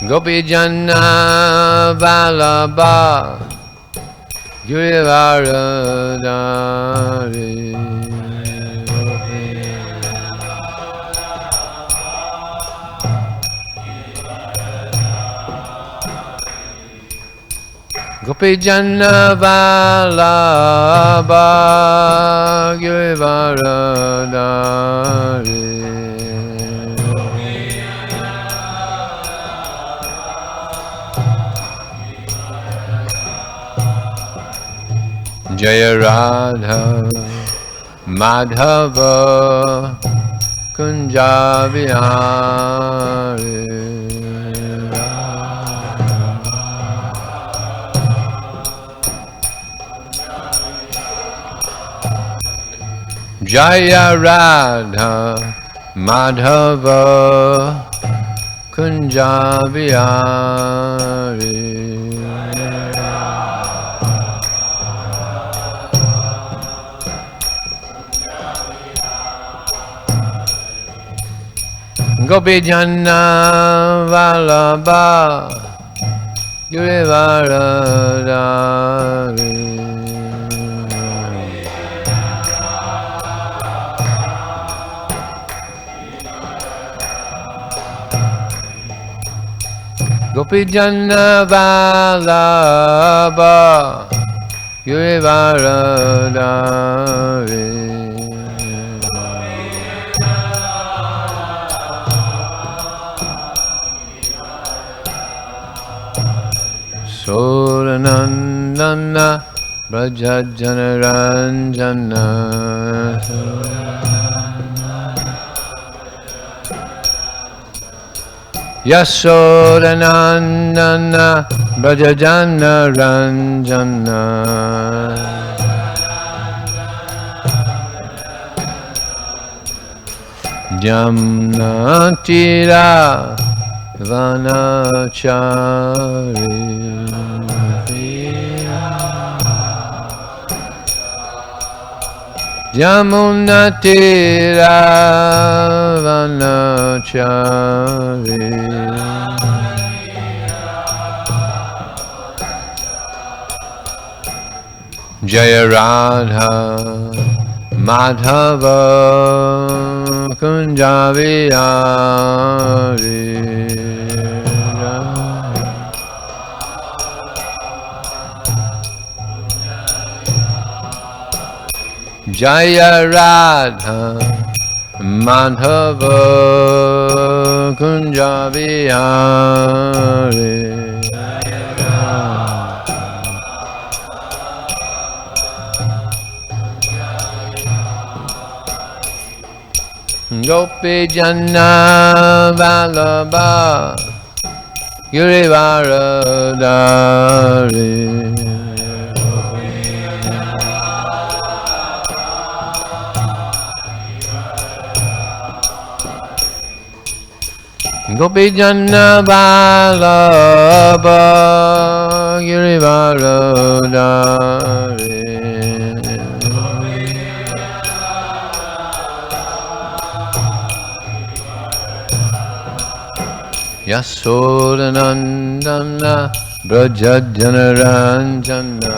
Gopi Jana Vallabha Girivaradari Gopi Jana Vallabha Girivaradari Jaya Radha Madhava Kunja Vihari Jaya Radha Madhava Kunja Vihari Gopi Jana Vallabha Girivaradari Gopi Jana Vallabha Girivaradari Soranandana Brajajanaranjana Yasodanandana Brajajanaranjana Jamnatira Vanachari Yamunatira Vanachari Jaya Radha Madhava Kunjavihari Jaya Radha Madhava Kunjavihari Gopi Jana Vallabha Girivaradari Gopi Jana Vallabha Girivaradari Yasodanandana Brajajanaranjana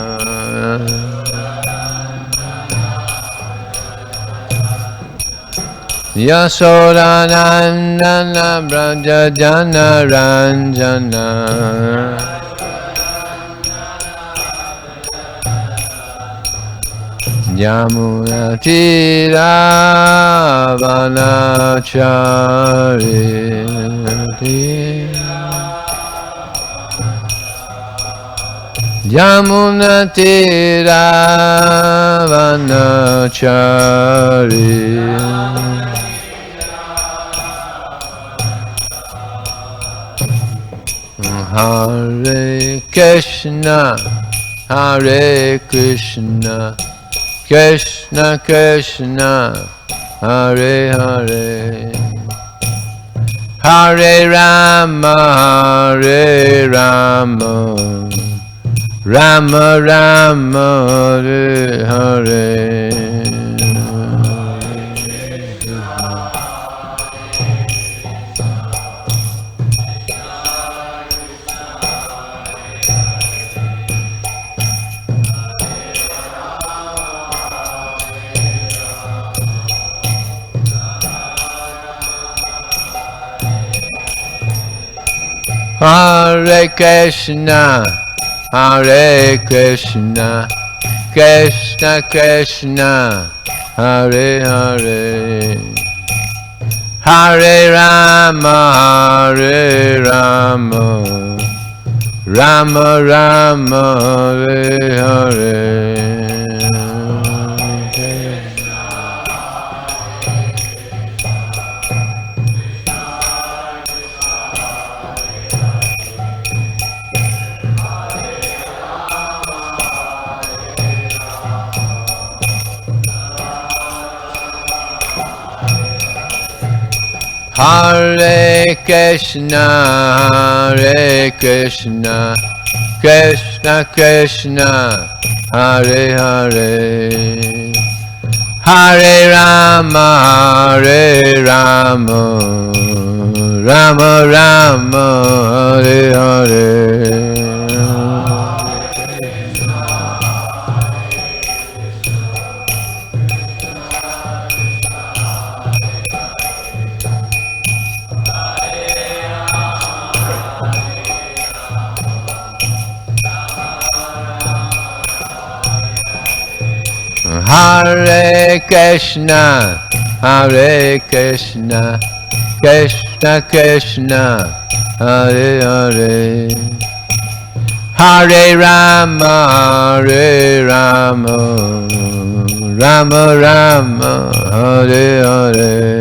Yasodanandana Brajajanaranjana Yamunatira Vanachari Yamunatira Vanachari Hare Krishna Hare Krishna Krishna Krishna Hare Hare Hare Rama Hare Rama Rama Rama Hare Hare Hare Krishna, Hare Krishna, Krishna Krishna, Hare Hare, Hare Rama, Hare Rama, Rama Rama, Hare Hare. Hare Krishna, Hare Krishna, Krishna Krishna, Hare Hare, Hare Rama, Hare Rama, Rama Rama, Hare Hare. Hare Krishna, Hare Krishna, Krishna Krishna, Hare Hare, Hare Rama, Hare Rama, Rama Rama, Hare Hare.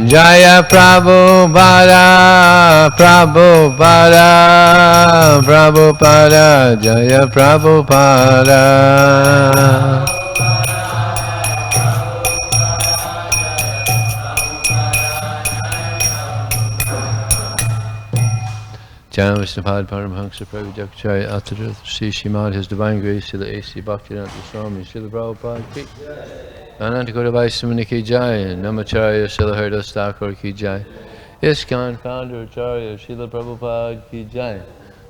Vijaya Prabhu, Prabhupada, Prabhupada, Jaya Prabhupada. Jana Vishnupad Paramahansa Prabhu Jakacharya Atara Sri Shrimad His Divine Grace Srila A.C. Bhaktivedanta Swami Srila Prabhupada Ki Ananta Guru Vaishnavani Ki Jai Namacharya Srila Haridas Thakur Ki Jai ISKCON Founder Acharya Srila Prabhupada Ki Jai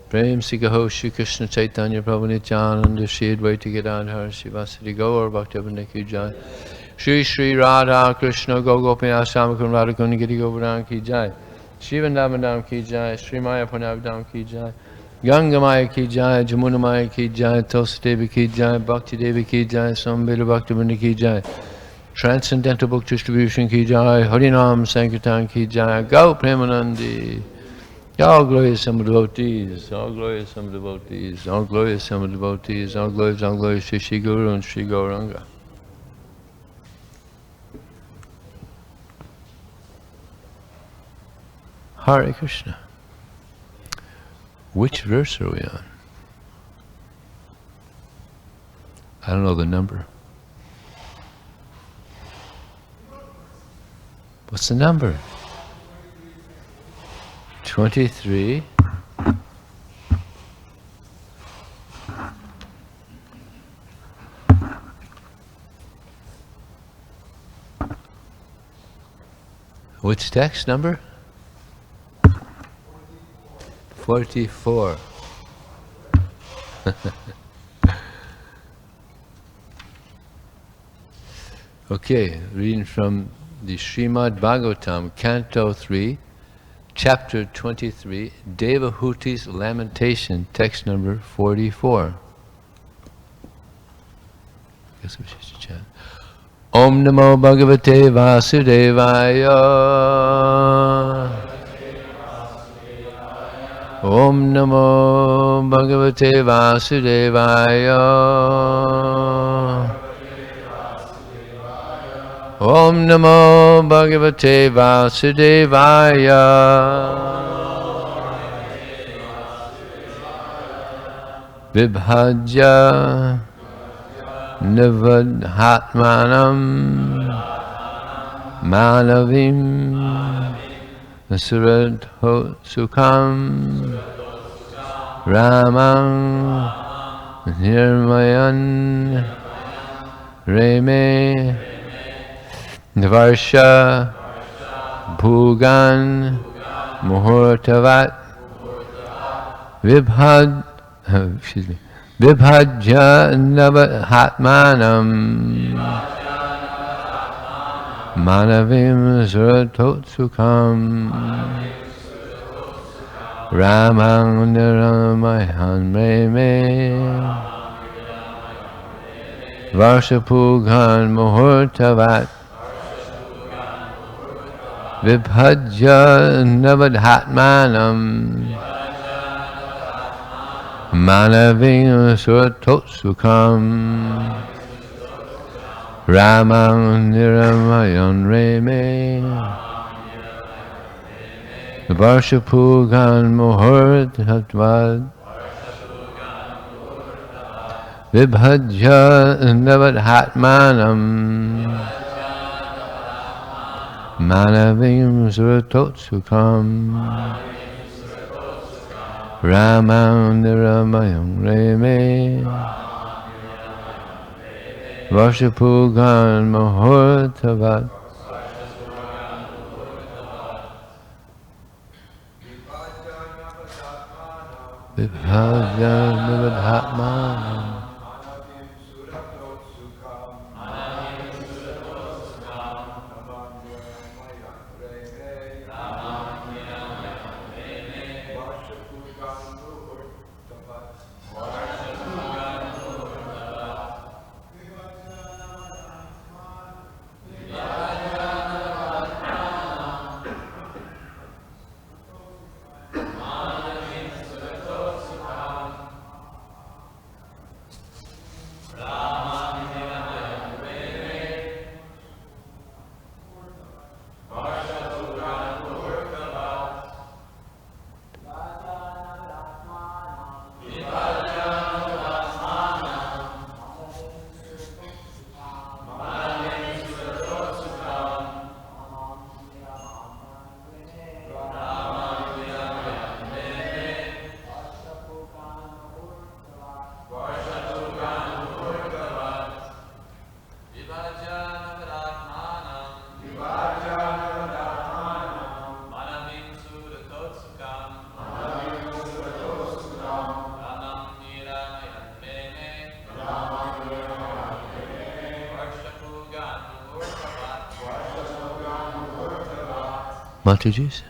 Prem Sikaho Shri Krishna Chaitanya Prabhu Nityananda Shri Advaita Gadadhar Srivasadi Gaur Bhaktivedanta Ki Jai Shri Shri Radha Krishna Gogopinath Samakun Radhakuni Giri Govardhan Ki Jai Shri Vrindavan Ki Jai, Shri Maya Punavdam Ki Jai, Ganga Maya Ki Jai, Jamuna Maya Ki Jai, Tulsi Devi Ki Jai, Bhakti Devi Ki Jai, Sambhila Bhaktivinoda Ki Jai, Transcendental Book Distribution Ki Jai, Harinam Sankirtan Ki Jai, Gau Premanandi, all glorious some devotees, all glorious some devotees, all glorious some devotees, all glorious Shri Shri Guru and Shri Gauranga. Hare Krishna. Which verse are we on? I don't know the number. What's the number? 23. Which text number? 44. Okay, reading from the Srimad Bhagavatam, Canto 3, Chapter 23, Devahuti's Lamentation, text number 44. I guess we should chant. Om Namo Bhagavate Vasudevaya. Om Namo Bhagavate Vasudevaya. Om Namo Bhagavate Vasudevaya. Vibhajya Nivadhatmanam Manavim Suradho Sukham Ramang Nirmayan Reme Varsha Bhugan Muhurtavat Vibhad excuse me Vibhajya Navahatmanam Manavim Suratotsukam Ramang Niramayan Reme Varshapugan Muhurtavat Vibhajya Navadhatmanam Manaving Suratotsukam Ramang Niramayan Reme Varshapugan Muhurtavat Vibhajya Navadhatmanam Manavim Suratotsukam Ramam Niramayam Reme Varshapugan Muhurtavat Vibhajya Navadhatmanam Mataji's.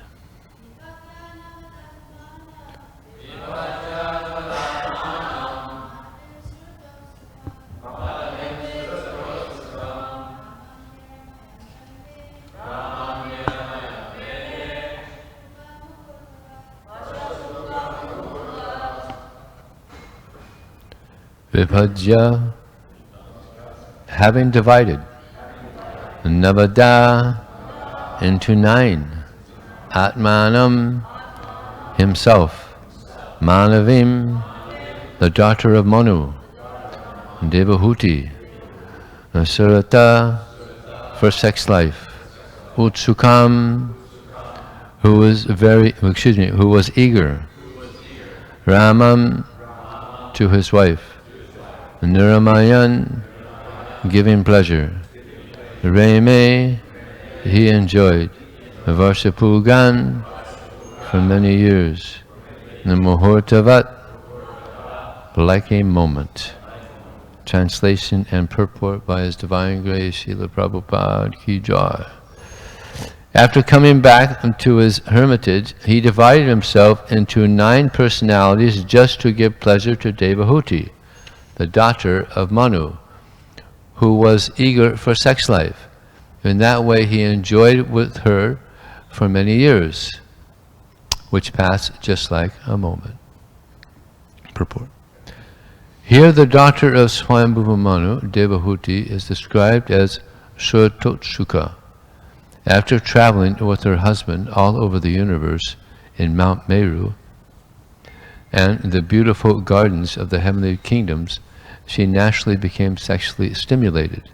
Vibhajya, having divided Navada into 9, Atmanam, himself, Manavim, the daughter of Manu, Devahuti, Surata, for sex life, Utsukam, who was eager, Ramam, to his wife, Niramayan, giving pleasure, Reme, he enjoyed, Varshapugan, for many years, the Muhurtavat, like a moment. Translation and purport by His Divine Grace, Srila Prabhupada Ki Jai. After coming back to his hermitage, he divided himself into 9 personalities just to give pleasure to Devahuti, the daughter of Manu, who was eager for sex life. In that way he enjoyed with her for many years, which passed just like a moment. Purport. Here the daughter of Swayambhuva Manu, Devahuti, is described as Surtotsuka. After traveling with her husband all over the universe in Mount Meru and the beautiful gardens of the heavenly kingdoms, she naturally became sexually stimulated.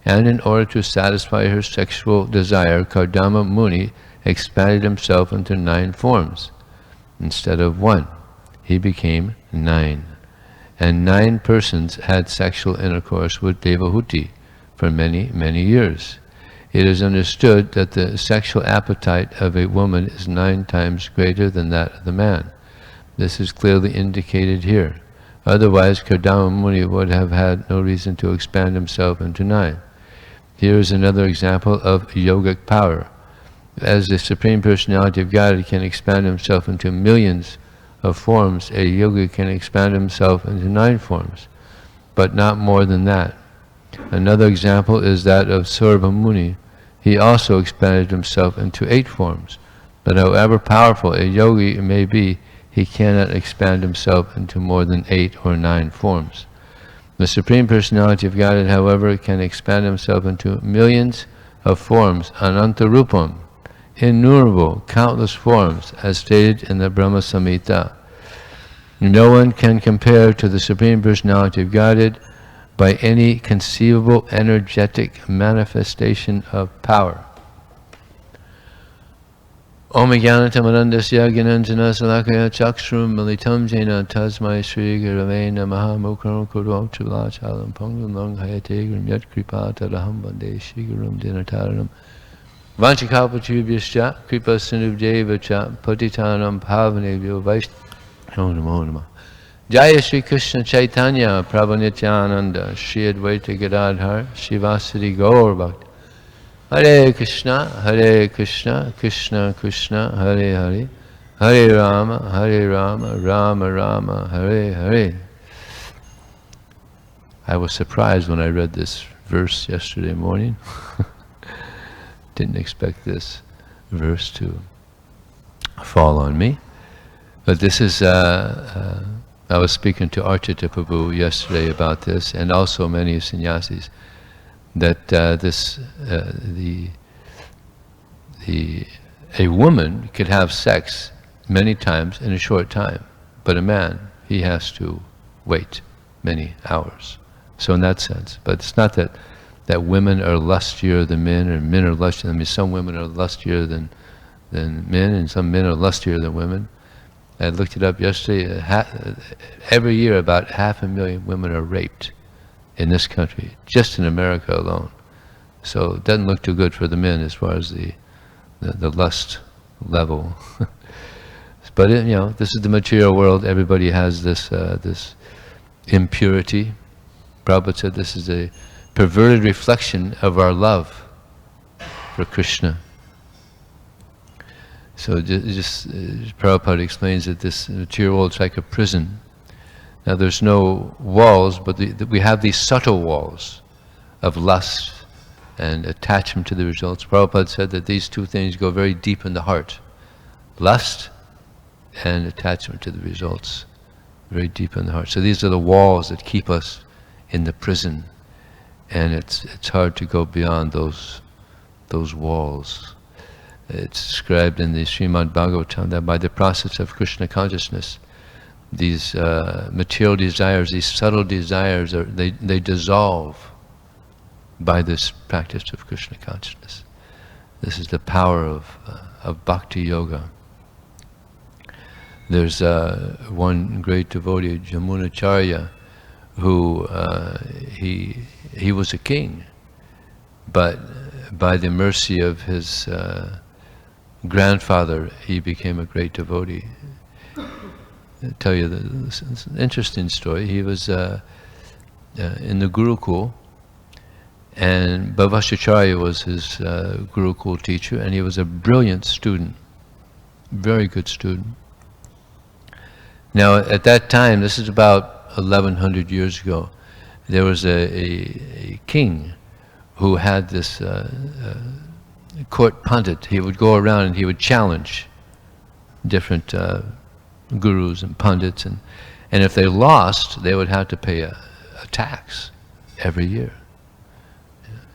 And in order to satisfy her sexual desire, Kardama Muni expanded himself into 9 forms. Instead of 1, he became 9. And 9 persons had sexual intercourse with Devahuti for many, many years. It is understood that the sexual appetite of a woman is 9 times greater than that of the man. This is clearly indicated here. Otherwise, Kardama Muni would have had no reason to expand himself into 9. Here is another example of yogic power. As the Supreme Personality of Godhead can expand himself into millions of forms, a yogi can expand himself into 9 forms, but not more than that. Another example is that of Sarva Muni. He also expanded himself into 8 forms, but however powerful a yogi may be, he cannot expand himself into more than 8 or 9 forms. The Supreme Personality of Godhead, however, can expand himself into millions of forms, anantarupam, innumerable, countless forms, as stated in the Brahma Samhita. No one can compare to the Supreme Personality of Godhead by any conceivable energetic manifestation of power. Om Jnanatam-anandasya Gyananjana Salakaya Chakshrum Militam Jena Tasmai Shri Gurave Namaha Mukharam Kuro Chulachalam Pangam Long Hayate Gurum Yat Kripata Raham Vande Shri Gurum Dinataranam Vanchakapachubhyascha Kripa Sindhubhyevacha Patitanam Bhavanebhyo Vaishnava Namo Namah. Jaya Shri Krishna Chaitanya Prabhu Nityananda Shri Advaita Gadadhar Shivasati Gaur Bhakta Hare Krishna, Krishna Krishna, Hare Hare, Hare Rama, Rama Rama, Hare Hare. I was surprised when I read this verse yesterday morning. Didn't expect this verse to fall on me. But this is, I was speaking to Archita Prabhu yesterday about this, and also many sannyasis, that a woman could have sex many times in a short time, but a man, he has to wait many hours. So in that sense, but it's not that women are lustier than men, or men are lustier. I mean, some women are lustier than men, and some men are lustier than women. I looked it up yesterday. Every year, about 500,000 women are raped in this country, just in America alone. So it doesn't look too good for the men as far as the lust level. But this is the material world. Everybody has this impurity. Prabhupada said this is a perverted reflection of our love for Krishna. So just Prabhupada explains that this material world is like a prison. Now there's no walls, but we have these subtle walls of lust and attachment to the results. Prabhupada said that these two things go very deep in the heart. Lust and attachment to the results. Very deep in the heart. So these are the walls that keep us in the prison. And it's hard to go beyond those walls. It's described in the Srimad Bhagavatam that by the process of Krishna consciousness, these material desires, these subtle desires, they dissolve by this practice of Krishna consciousness. This is the power of bhakti yoga. There's one great devotee, Jamunacharya, who he was a king, but by the mercy of his grandfather, he became a great devotee. I'll tell you this is an interesting story. He was in the Gurukul, and Bhavashacharya was his Gurukul teacher, and he was a brilliant student, very good student. Now at that time, this is about 1100 years ago, there was a king who had this court pundit. He would go around and he would challenge different gurus and pundits, and if they lost, they would have to pay a tax every year.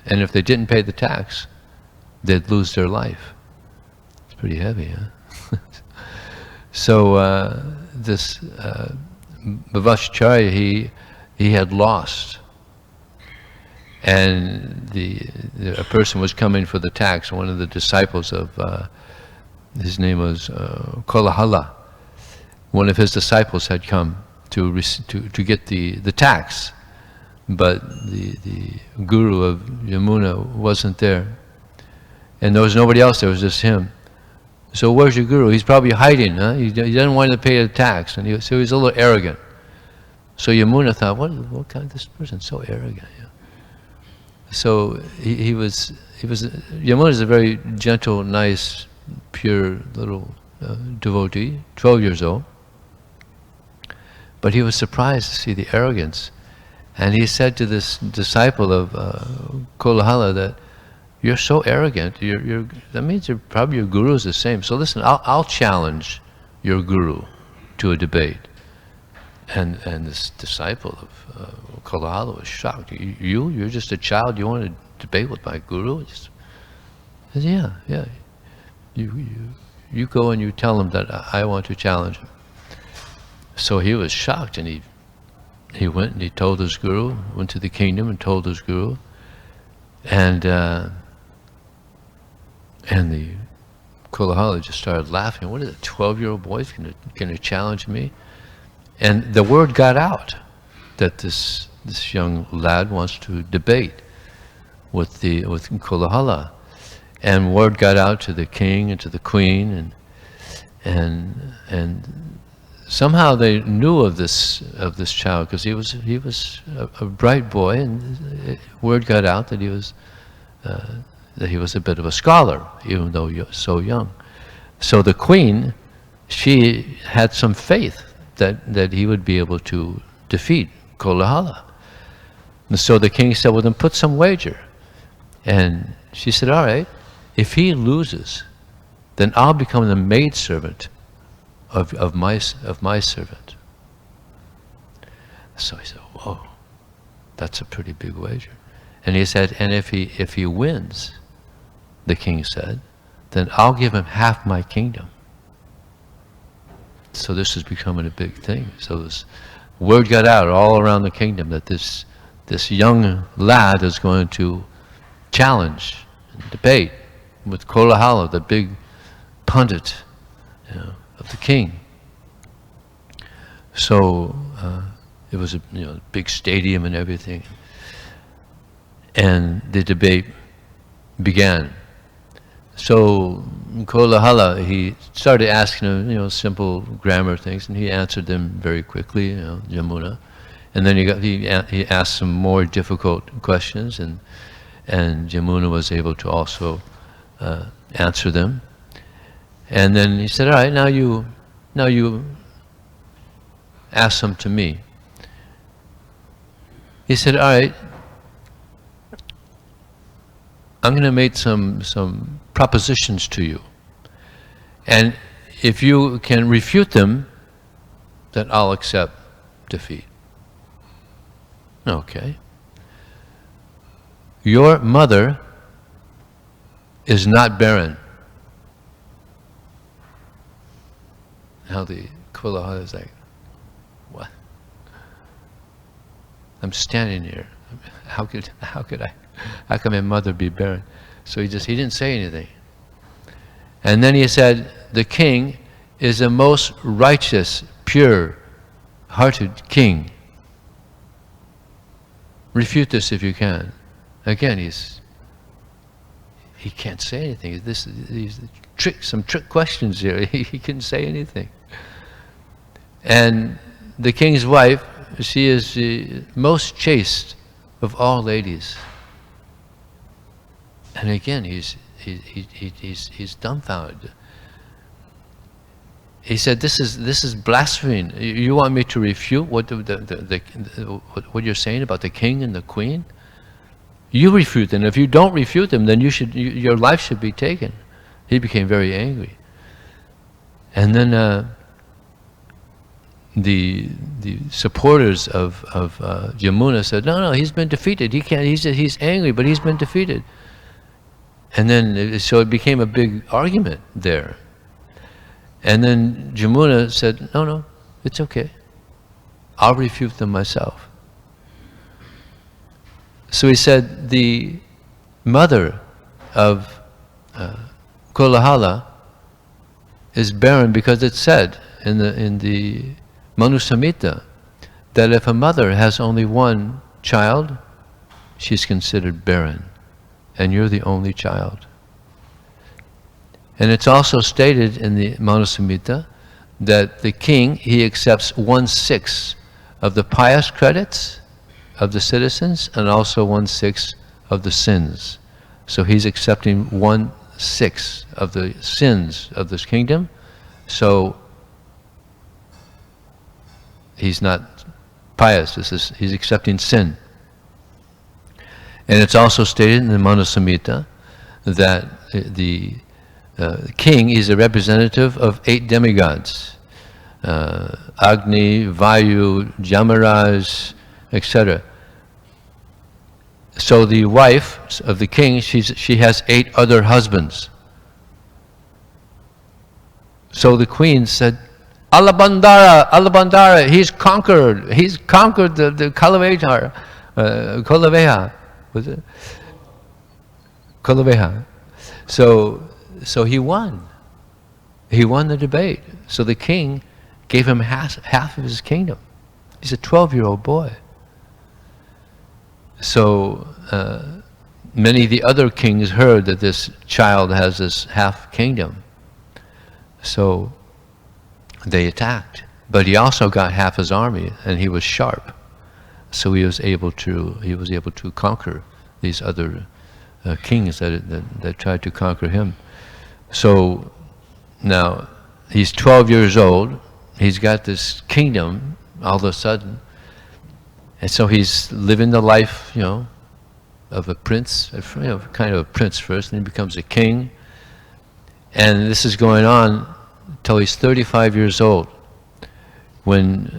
And if they didn't pay the tax, they'd lose their life. It's pretty heavy, huh? So this Bhavashacharya, he had lost, and a person was coming for the tax. One of the disciples of his name was Kolahala. One of his disciples had come to get the tax, but the guru of Yamuna wasn't there. And there was nobody else, there was just him. So where's your guru? He's probably hiding, huh? He doesn't want to pay the tax, and so he's a little arrogant. So Yamuna thought, what kind of this person so arrogant? Yeah. So Yamuna is a very gentle, nice, pure little devotee, 12 years old. But he was surprised to see the arrogance. And he said to this disciple of Kolahala that, you're so arrogant, that means probably your guru is the same. So listen, I'll challenge your guru to a debate. And this disciple of Kolahala was shocked. You're just a child, you want to debate with my guru? Said, yeah. You go and you tell him that I want to challenge him. So he was shocked, and he went and he told his guru, went to the kingdom and told his guru, and the Kolahala just started laughing. What is it? 12-year-old boy's going to challenge me? And the word got out that this young lad wants to debate with Kolahala, and word got out to the king and to the queen, and somehow they knew of this child, because he was a bright boy, and word got out that he was a bit of a scholar, even though he was so young. So the queen, she had some faith that he would be able to defeat Kolahala. And so the king said, well, then put some wager. And she said, all right, if he loses, then I'll become the maidservant of my servant. So he said, whoa, that's a pretty big wager. And he said, and if he wins, the king said, then I'll give him half my kingdom. So this is becoming a big thing. So this word got out all around the kingdom that this young lad is going to challenge and debate with Kolahala, the big pundit, of the king. So it was a big stadium and everything, and the debate began. So Kolahala, he started asking him, simple grammar things, and he answered them very quickly, Yamuna. And then he asked some more difficult questions, and Yamuna was able to also answer them. And then he said, all right, now you ask them to me. He said, all right, I'm going to make some propositions to you. And if you can refute them, then I'll accept defeat. Okay. Your mother is not barren. Now the Kolahala is like, what? I'm standing here. How can my mother be barren? So he didn't say anything. And then he said, the king is the most righteous, pure-hearted king. Refute this if you can. Again, he can't say anything. These some trick questions here. He couldn't say anything. And the king's wife, she is the most chaste of all ladies. And again, he's dumbfounded. He said, "This is blasphemy. You want me to refute what what you're saying about the king and the queen? You refute them. If you don't refute them, then your life should be taken." He became very angry. And then the supporters of Yamuna said, "No, he's been defeated. He can't. He's angry, but he's been defeated." And then so it became a big argument there. And then Yamuna said, "No, it's okay. I'll refute them myself." So he said, the mother of Kolahala is barren because it said in the Manu Samhita that if a mother has only one child, she's considered barren, and you're the only child. And it's also stated in the Manusamhita that the king, he accepts 1/6 of the pious credits of the citizens and also 1/6 of the sins. So he's accepting 1/6 of the sins of this kingdom. So he's not pious. He's accepting sin. And it's also stated in the Manusamhita that the king is a representative of 8 demigods. Agni, Vayu, Jamaraj, etc. So the wife of the king, she has 8 other husbands. So the queen said, Alabandara, Alabandara, he's conquered the Kalaveha, was it? Kalaveha. So he won. He won the debate. So the king gave him half of his kingdom. He's a 12-year-old boy. So many of the other kings heard that this child has this half kingdom. So they attacked. But he also got half his army, and he was sharp. So he was able to conquer these other kings that tried to conquer him. So now he's 12 years old. He's got this kingdom all of a sudden. And so he's living the life, of a prince, kind of a prince first, and he becomes a king. And this is going on till he's 35 years old. And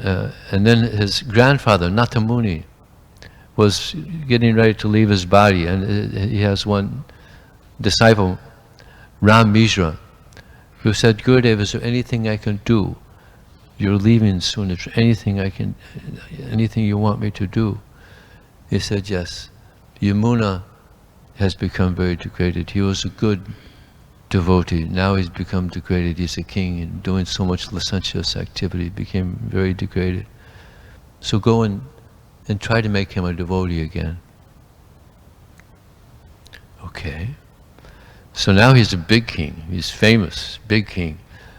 then his grandfather, Natamuni, was getting ready to leave his body, and he has one disciple, Ram Mishra, who said, Gurudev, is there anything I can do? You're leaving soon. Is there anything you want me to do? He said, yes. Yamuna has become very degraded. He was a good devotee. Now he's become degraded. He's a king and doing so much licentious activity, became very degraded. So go and try to make him a devotee again. Okay. So now he's a big king. He's famous, big king.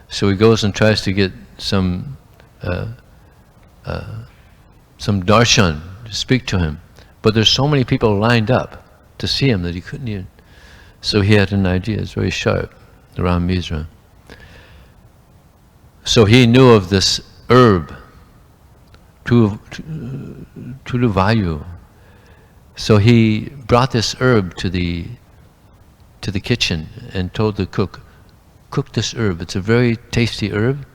So he goes and tries to get some darshan to speak to him. But there's so many people lined up to see him that he couldn't even. So he had an idea. It's very sharp, Ram Mishra. So he knew of this herb, Vayu. So he brought this herb to the kitchen and told the cook, cook this herb. It's a very tasty herb,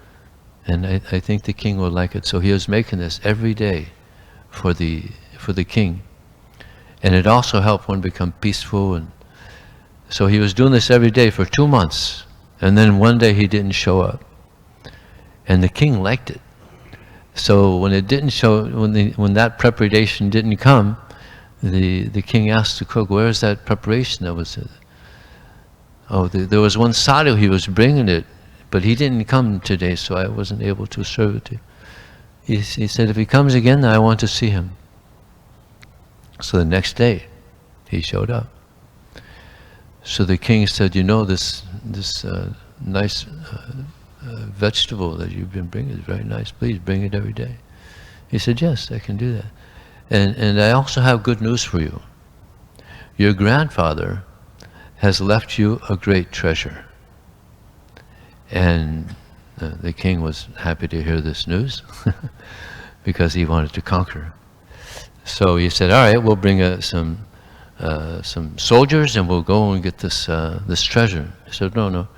and I think the king will like it. So he was making this every day for the king. And it also helped one become peaceful. And so he was doing this every day for 2 months. And then one day he didn't show up. And the king liked it. So when it didn't show, when that preparation didn't come, the king asked the cook, where's that preparation that was? There was one sadhu, he was bringing it, but he didn't come today, so I wasn't able to serve it to you. He said, if he comes again, I want to see him. So the next day, he showed up. So the king said, this nice vegetable that you've been bringing is very nice. Please bring it every day. He said, yes, I can do that. And I also have good news for you. Your grandfather has left you a great treasure. And the king was happy to hear this news because he wanted to conquer. So he said, all right, we'll bring some soldiers and we'll go and get this treasure. He said, no.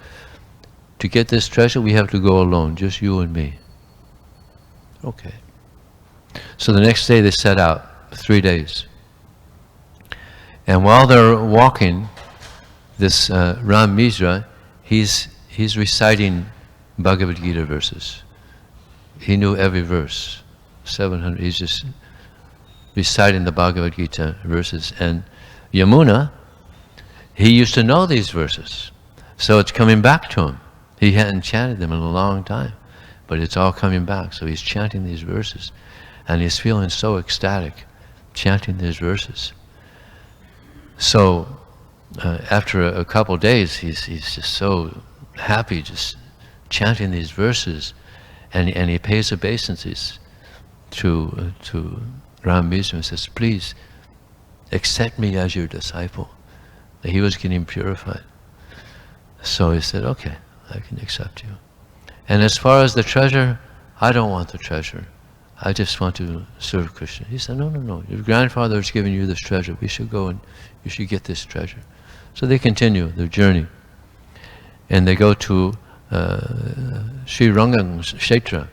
To get this treasure, we have to go alone, just you and me. Okay. So the next day they set out, 3 days. And while they're walking, this Ram Mishra, he's reciting Bhagavad Gita verses. He knew every verse, 700. He's just reciting the Bhagavad Gita verses. And Yamuna, he used to know these verses. So it's coming back to him. He hadn't chanted them in a long time, but it's all coming back. So he's chanting these verses, and he's feeling so ecstatic, chanting these verses. So after a couple days, he's just so happy, just chanting these verses, and he pays obeisances to Ram Vishnu and says, please accept me as your disciple. He was getting purified. So he said, okay, I can accept you. And as far as the treasure, I don't want the treasure. I just want to serve Krishna. He said, no, your grandfather has given you this treasure. We should go and you should get this treasure. So they continue their journey. And they go to Sri Rangang Kshetra,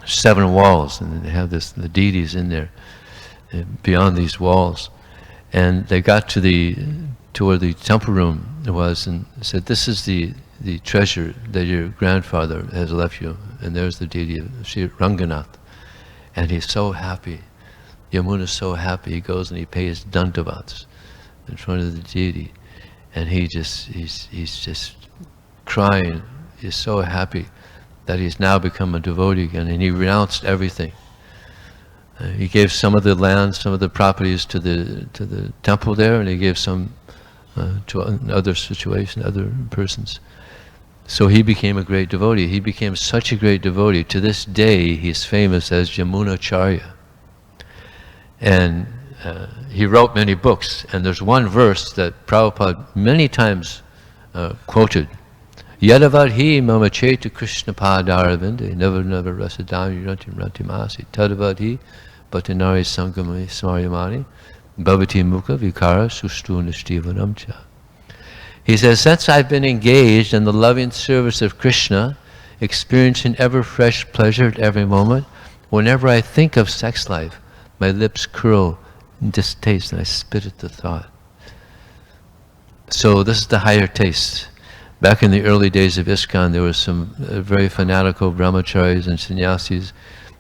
7 walls, and they have the deities in there, beyond these walls. And they got to where the temple room was, and said, this is the treasure that your grandfather has left you. And there's the deity of Sri Ranganath. And he's so happy. Yamuna is so happy. He goes and he pays dandavats in front of the deity. And he's just crying. He's so happy that he's now become a devotee again. And he renounced everything. He gave some of the land, some of the properties to the temple there, and he gave some to other situations, other persons. So he became a great devotee. He became such a great devotee. To this day, he's famous as Yamunacharya. And he wrote many books. And there's one verse that Prabhupada many times quoted. Yadavadhi mama cheta Krishna padaravinda never rasadami rantimasi tadavadhi bhatanari sangamani smaryamani bhavati mukha vikara sustu nishtivanamcha. He says, since I've been engaged in the loving service of Krishna, experiencing ever fresh pleasure at every moment, whenever I think of sex life, my lips curl in distaste and I spit at the thought. So this is the higher taste. Back in the early days of ISKCON, there were some very fanatical brahmacharis and sannyasis,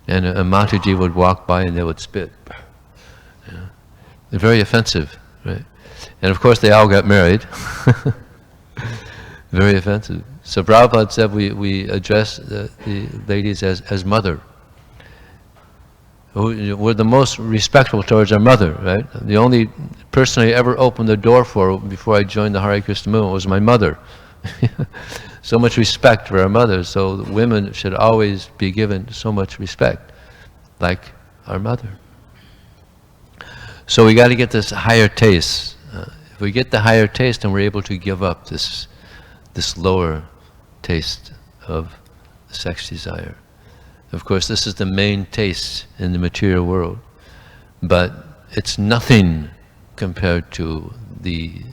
and a Mataji would walk by and they would spit. Yeah. They're very offensive, right? And of course they all got married. Very offensive. So Prabhupada said we address the ladies as mother. We're the most respectful towards our mother, right? The only person I ever opened the door for before I joined the Hare Krishna movement was my mother. So much respect for our mothers. So women should always be given so much respect, like our mother. So we got to get this higher taste. If we get the higher taste, then we're able to give up this lower taste of sex desire. Of course, this is the main taste in the material world, but it's nothing compared to the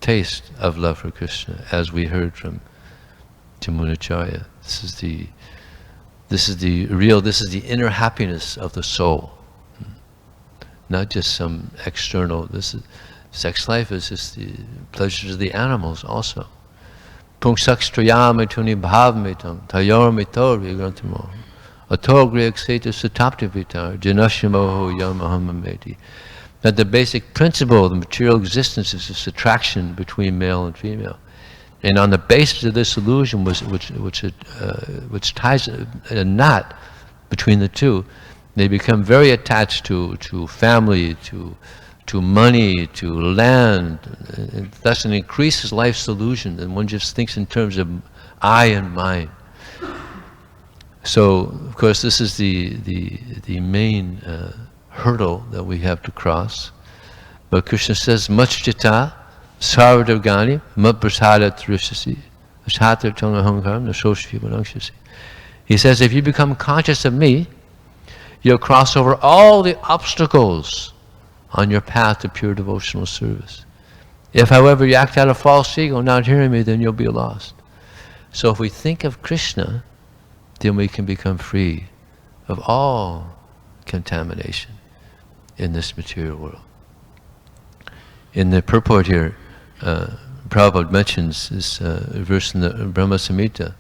taste of love for Krishna, as we heard from Yamunacharya. This is the inner happiness of the soul, not just some external. Sex life is just the pleasures of the animals also. Pungsakstrayami bhavmitam tayormitor vigrantimo atogriak seta sataptivitar janashimoho yamahamameti. That the basic principle of the material existence is this attraction between male and female. And on the basis of this illusion, which ties a knot between the two, they become very attached to family, to money, to land, and thus it increases life's illusion, and one just thinks in terms of I and mine. So, of course, this is the main hurdle that we have to cross. But Krishna says, Machchita sarvadavgani mapprasada trishasi ashatar tangahankam nasoshvi vanakshasi. He says, if you become conscious of me, you'll cross over all the obstacles on your path to pure devotional service. If, however, you act out of false ego, not hearing me, then you'll be lost. So if we think of Krishna, then we can become free of all contamination in this material world. In the purport here, Prabhupada mentions this verse in the Brahma Samhita,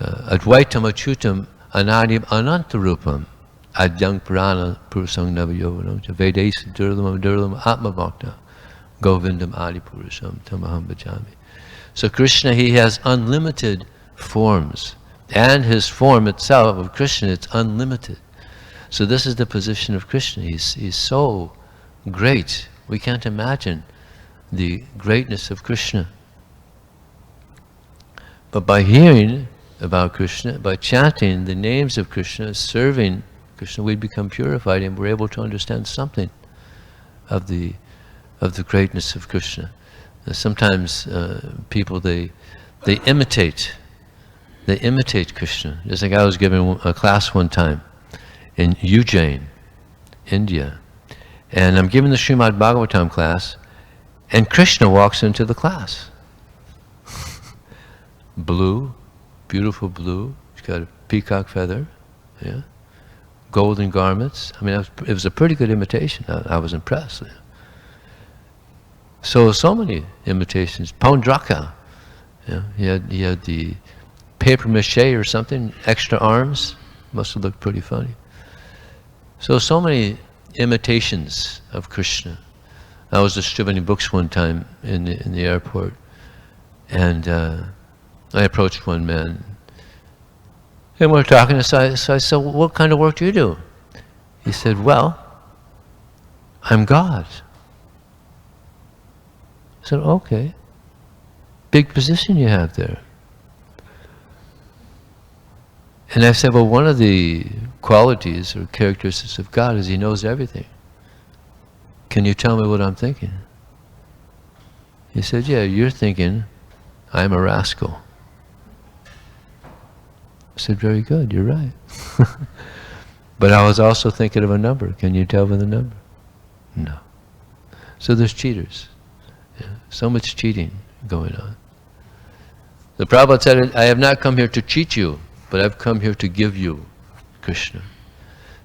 Advaitam achutam anadim anantarupam adyang purana purusang navayovanam vedesa durlam atma bhakta govindam adi purusam tamaham bhajami. So Krishna, he has unlimited forms, and his form itself of Krishna, it's unlimited. So this is the position of Krishna. He's so great. We can't imagine the greatness of Krishna. But by hearing about Krishna, by chanting the names of Krishna, serving Krishna, we become purified and we're able to understand something of the greatness of Krishna. Sometimes people, they imitate Krishna. Just like I was giving a class one time in Ujjain, India, and I'm giving the Srimad Bhagavatam class, and Krishna walks into the class. Blue, beautiful blue. He's got a peacock feather, yeah, golden garments. I mean, it was a pretty good imitation. I was impressed. So many imitations. Paundraka, yeah, he had the paper mache or something, extra arms. Must have looked pretty funny. So many imitations of Krishna. I was distributing books one time in the airport, and I approached one man, and we were talking, so I said, what kind of work do you do? He said, well, I'm God. I said, okay, big position you have there. And I said, well, one of the qualities or characteristics of God is He knows everything. Can you tell me what I'm thinking? He said, yeah, you're thinking I'm a rascal. I said, very good, you're right. But I was also thinking of a number. Can you tell me the number? No. So there's cheaters. Yeah, so much cheating going on. The Prabhupada said, I have not come here to cheat you, but I've come here to give you Krishna.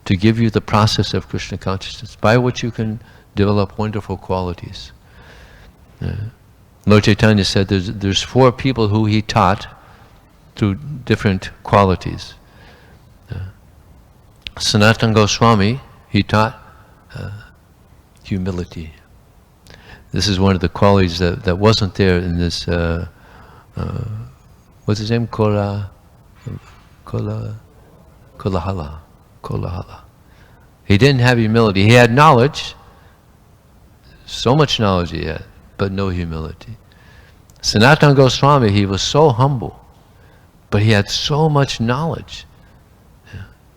To give you the process of Krishna consciousness, by which you can develop wonderful qualities. Lord Chaitanya said there's 4 people who He taught through different qualities. Sanatana Goswami, he taught humility. This is one of the qualities that wasn't there in this, what's his name? Kolahala. He didn't have humility. He had knowledge, so much knowledge he had, but no humility. Sanatana Goswami, he was so humble, but he had so much knowledge.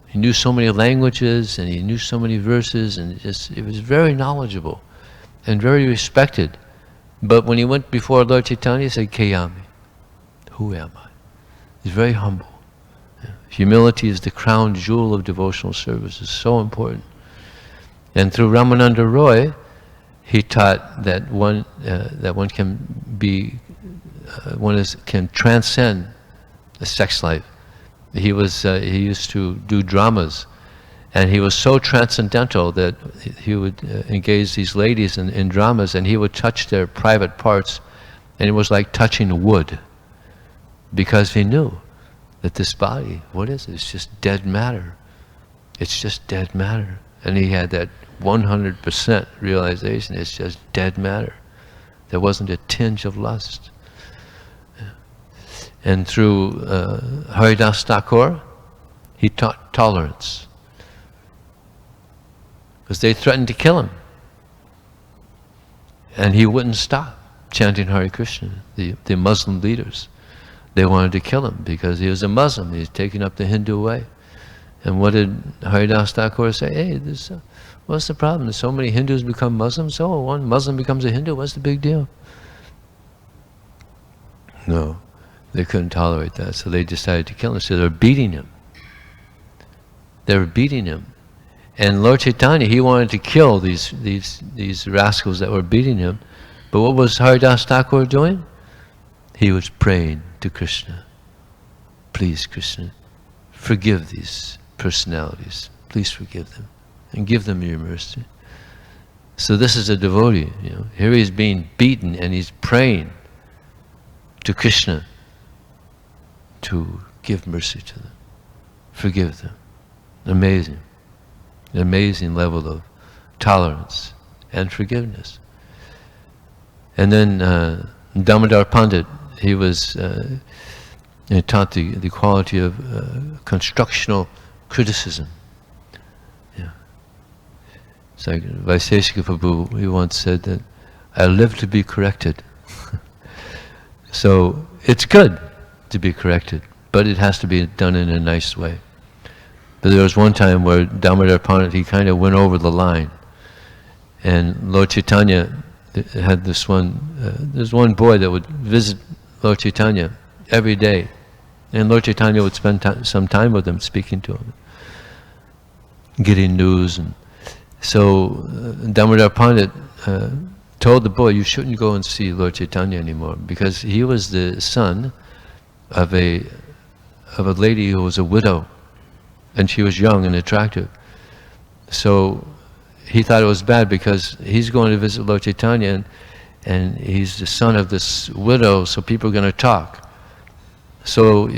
He knew so many languages, and he knew so many verses, and it was very knowledgeable and very respected. But when he went before Lord Chaitanya, he said, Kayami, who am I? He's very humble. Humility is the crown jewel of devotional service. It's so important. And through Ramananda Roy, he taught that one can be, can transcend the sex life. He used to do dramas, and he was so transcendental that he would engage these ladies in dramas, and he would touch their private parts, and it was like touching wood, because he knew that this body, what is it? It's just dead matter. It's just dead matter. And he had that 100% realization, it's just dead matter. There wasn't a tinge of lust. And through Haridas Thakur, he taught tolerance. Because they threatened to kill him. And he wouldn't stop chanting Hare Krishna, the Muslim leaders. They wanted to kill him because he was a Muslim. He was taking up the Hindu way. And what did Haridas Thakur say? Hey, what's the problem? There's so many Hindus become Muslims. So one Muslim becomes a Hindu. What's the big deal? No, they couldn't tolerate that. So they decided to kill him. So they were beating him. They were beating him. And Lord Chaitanya, he wanted to kill these rascals that were beating him. But what was Haridas Thakur doing? He was praying to Krishna. Please, Krishna, forgive these personalities. Please forgive them. And give them your mercy. So this is a devotee. Here he's being beaten and he's praying to Krishna to give mercy to them. Forgive them. Amazing. An amazing level of tolerance and forgiveness. And then Damodar Pandit, he taught the quality of constructional criticism. Yeah. It's like Vijaya Prabhu, he once said that, I live to be corrected. So it's good to be corrected, but it has to be done in a nice way. But there was one time where Damodar Pandit, he kind of went over the line, and Lord Chaitanya had this one. There's one boy that would visit Lord Chaitanya every day, and Lord Chaitanya would spend some time with him, speaking to him, getting news. And so Damodar Pandit told the boy, "You shouldn't go and see Lord Chaitanya anymore," because he was the son of a lady who was a widow, and she was young and attractive. So he thought it was bad because he's going to visit Lord Chaitanya, and he's the son of this widow, so people are going to talk. So,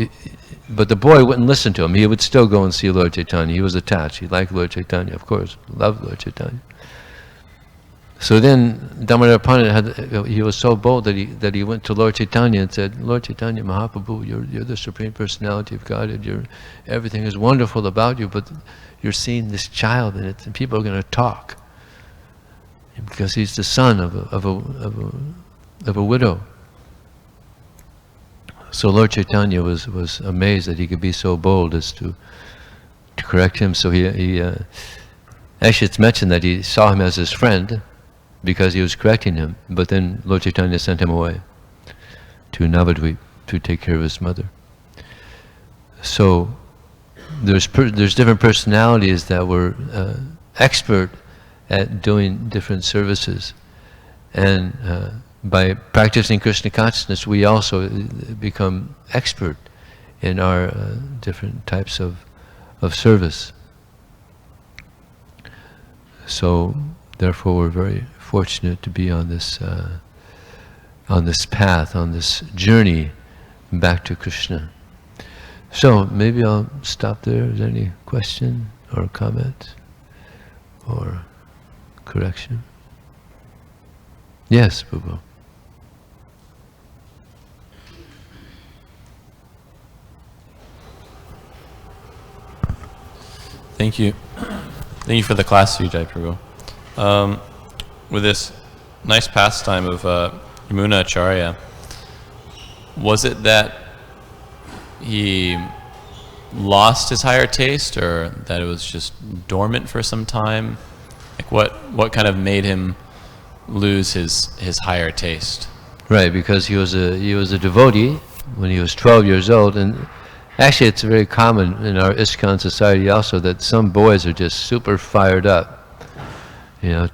but the boy wouldn't listen to him. He would still go and see Lord Chaitanya. He was attached. He liked Lord Chaitanya, of course, loved Lord Chaitanya. So then Damodar Pandit he was so bold that he went to Lord Chaitanya and said, "Lord Chaitanya Mahaprabhu, you're the Supreme Personality of Godhead. Everything is wonderful about you, but you're seeing this child in it, and people are going to talk because he's the son of a widow." So Lord Chaitanya was amazed that he could be so bold as to correct him. So he actually, it's mentioned that he saw him as his friend, because he was correcting him, but then Lord Chaitanya sent him away to Navadvip to take care of his mother. So there's different personalities that were expert at doing different services, and by practicing Krishna consciousness, we also become expert in our different types of service. So therefore, we're very fortunate to be on this path, on this journey back to Krishna. So maybe I'll stop there. Is there any question or comment or correction? Yes, Prabhu. Thank you. Thank you for the class, Vijaya Prabhu. With this nice pastime of Yamuna Acharya, was it that he lost his higher taste, or that it was just dormant for some time? Like what kind of made him lose his higher taste? Right, because he was a devotee when he was 12 years old, and actually it's very common in our ISKCON society also that some boys are just super fired up.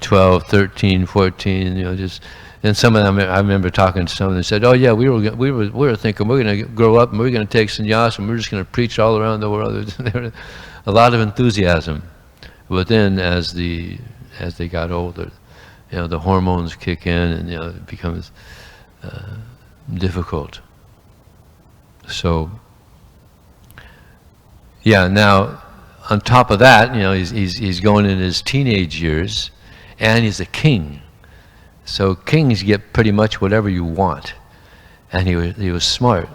12, 13, 14, just, and some of them, I remember talking to some of them, said, "Oh yeah, we were thinking we're going to grow up and we're going to take sannyas and we're just going to preach all around the world." A lot of enthusiasm, but then as they got older, the hormones kick in, and it becomes difficult. So yeah, now on top of that, he's going in his teenage years. And he's a king, so kings get pretty much whatever you want. And he was smart,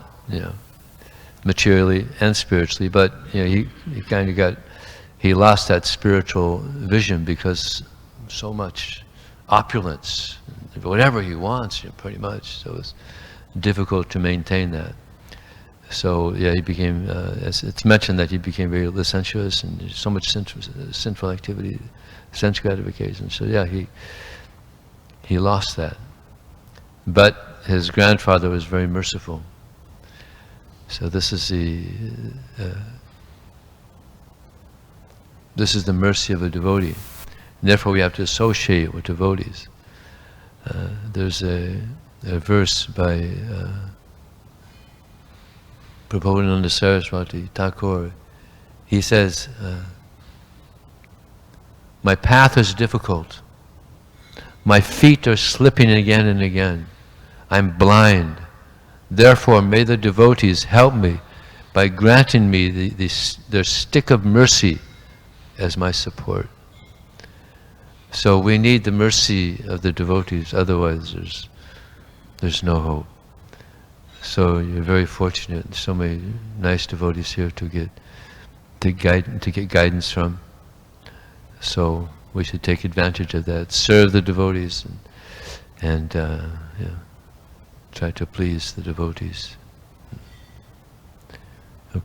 materially and spiritually. But he lost that spiritual vision because so much opulence, whatever he wants, pretty much. So it's difficult to maintain that. So yeah, he became. It's mentioned that he became very licentious and so much sinful activity. Sense gratification. So yeah, he lost that. But his grandfather was very merciful. So this is the mercy of a devotee. And therefore we have to associate with devotees. There's a verse by Prabhupada Saraswati Thakur. He says, "My path is difficult. My feet are slipping again and again. I'm blind. Therefore, may the devotees help me by granting me their stick of mercy as my support." So we need the mercy of the devotees, otherwise there's no hope. So you're very fortunate. So many nice devotees here to get guidance from. So we should take advantage of that, serve the devotees, and try to please the devotees.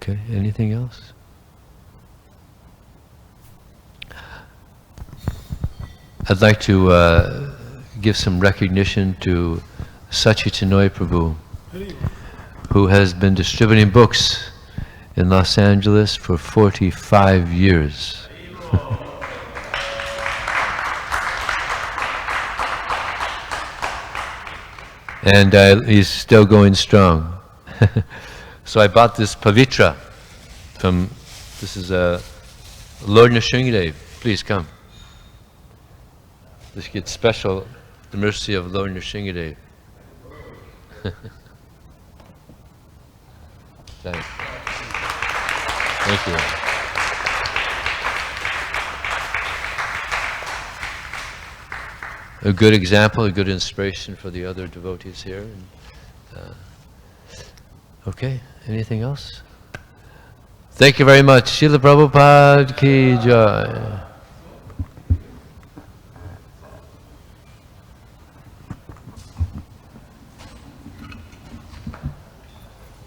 Okay, anything else? I'd like to give some recognition to Vijaya Prabhu, who has been distributing books in Los Angeles for 45 years. And he's still going strong. So I bought this Pavitra from, this is Lord Nrsingadev. Please come. This gets special, the mercy of Lord Nrsingadev. Thank you. A good example, a good inspiration for the other devotees here. Okay, anything else? Thank you very much. Srila Prabhupada ki jai.